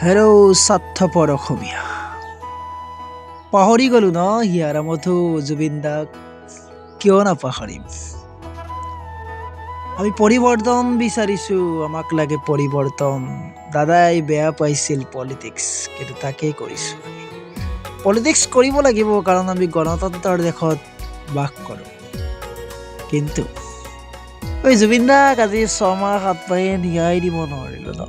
হেৰৌ স্বাৰ্থপৰ অসমীয়া পাহৰি গলো ন হিয়াৰ মধু জুবিন দাক কিয় নাপাহৰিম। আমি পৰিৱৰ্তন বিচাৰিছো, আমাক লাগে পৰিৱৰ্তন। দাদাই বেয়া পাইছিল পলিটিক্স, কিন্তু তাকেই কৰিছো। পলিটিক্স কৰিব লাগিব কাৰণ আমি গণতন্ত্ৰৰ দেশত বাস কৰোঁ। কিন্তু জুবিন দাক আজি 6 মাহ 7 মাহে ন্যায় দিব নোৱাৰিলো ন।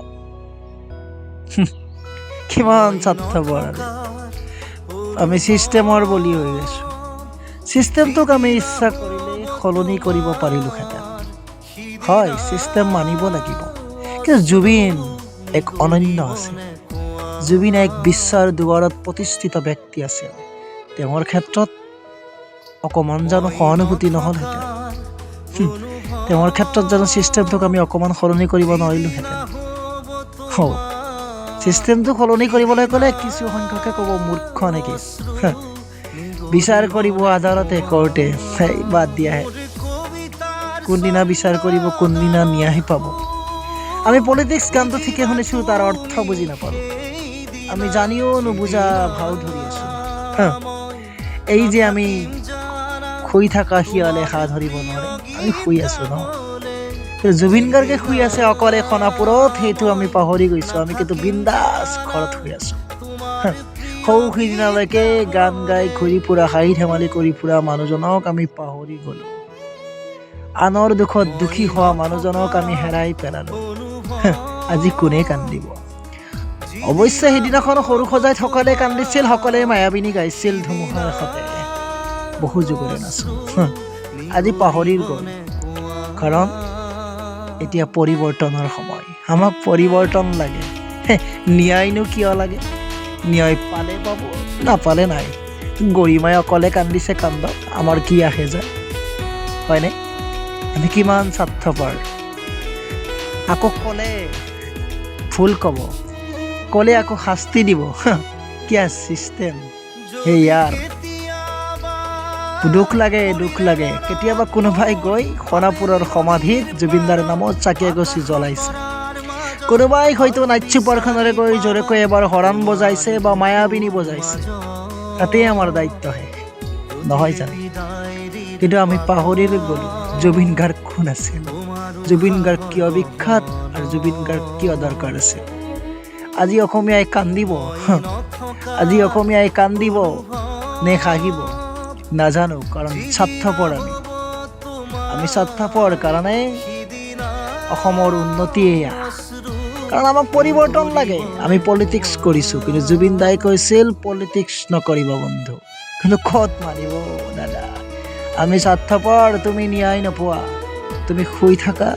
কিমান স্বাৰ্থপৰ আমি চিষ্টেমৰ বলি হৈ গৈছো। চিষ্টেমটোক আমি ইচ্ছা কৰিলে সলনি কৰিব পাৰিলোহেঁতেন। হয়, চিষ্টেম মানিব লাগিব, কিন্তু জুবিন এক অনন্য আছিল। জুবিন এক বিশ্বৰ দুৱাৰত প্ৰতিষ্ঠিত ব্যক্তি আছিল। তেওঁৰ ক্ষেত্ৰত অকণমান জানো সহানুভূতি নহ'লহেঁতেন? তেওঁৰ ক্ষেত্ৰত জানো চিষ্টেমটোক আমি অকণমান সলনি কৰিব নোৱাৰিলোহেঁতেন? চিষ্টেমটো সলনি কৰিবলৈ গ'লে কিছু সংখ্যকে ক'ব মূৰ্খ নেকি। বিচাৰ কৰিব আদালতে, কোৰ্টে, বাদ দিয়াহে। কোনদিনা বিচাৰ কৰিব, কোনদিনা ন্যায় পাব। আমি পলিটিক্স গানটো ঠিকে শুনিছোঁ, তাৰ অৰ্থ বুজি নাপালোঁ। আমি জানিও নুবুজা ভাও ধৰি আছোঁ। এই যে আমি শুই থকা শিয়ালে হাত ধৰিব নোৱাৰে, আমি শুই আছোঁ ন। জুবিন গাৰ্গে শুই আছে অকলে সোণাপুৰত, সেইটো আমি পাহৰি গৈছোঁ। আমি কিন্তু বিন্দাছ ঘৰত শুই আছোঁ। সৌ সিদিনালৈকে গান গাই ঘূৰি ফুৰা, হাঁহি ধেমালি কৰি ফুৰা মানুহজনক আমি পাহৰি গ'লোঁ। আনৰ দুখত দুখী হোৱা মানুহজনক আমি হেৰাই পেলালোঁ। আজি কোনে কান্দিব? অৱশ্যে সিদিনাখন সৰু সজাই সকলে কান্দিছিল, সকলোৱে মায়াবিনী গাইছিল ধুমুহাৰ সতে বহু যুগৰে নাচোঁ। আজি পাহৰি গ'ল, কাৰণ এতিয়া পৰিৱৰ্তনৰ সময়। আমাক পৰিৱৰ্তন লাগে। ন্যায়নো কিয় লাগে? ন্যায় পালে পাব, নাপালে নাই। গৰিমাই অকলে কান্দিছে কান্দক, আমাৰ কি আহে যায়, হয়নে? আমি কিমান স্বাৰ্থপৰ। আকৌ ক'লে ভুল ক'ব, ক'লে আকৌ শাস্তি দিব। কিয়া চিষ্টেম ইয়াৰ। দুখ লাগে। কেতিয়াবা কোনোবাই গৈ সোণাপুৰৰ সমাধিত জুবিনদাৰ নামত চাকি এগছি জ্বলাইছে। কোনোবাই হয়তো নাইট চুপাৰখনেৰে গৈ জোৰেকৈ এবাৰ হৰণ বজাইছে বা মায়াবিনী বজাইছে। তাতেই আমাৰ দায়িত্ব শেষ নহয় জানো? কিন্তু আমি পাহৰি গ'লো জুবিন গাৰ্গ কোন আছিল, জুবিন গাৰ্গ কিয় বিখ্যাত, আৰু জুবিন গাৰ্গ কিয় দৰকাৰ আছিল। আজি অসমীয়াই কান্দিব নে হাঁহিব নাজানো, কাৰণ স্বাৰ্থপৰ আমি স্বাৰ্থপৰ কাৰণে অসমৰ উন্নতি এয়া। কাৰণ আমাক পৰিৱৰ্তন লাগে। আমি পলিটিক্স কৰিছোঁ, কিন্তু জুবিন দাই কৈছিল পলিটিক্স নকৰিব বন্ধু। কিন্তু ক'ত মানিব দাদা? আমি স্বাৰ্থপৰ, তুমি ন্যায় নোপোৱা, তুমি শুইয়ে থাকা।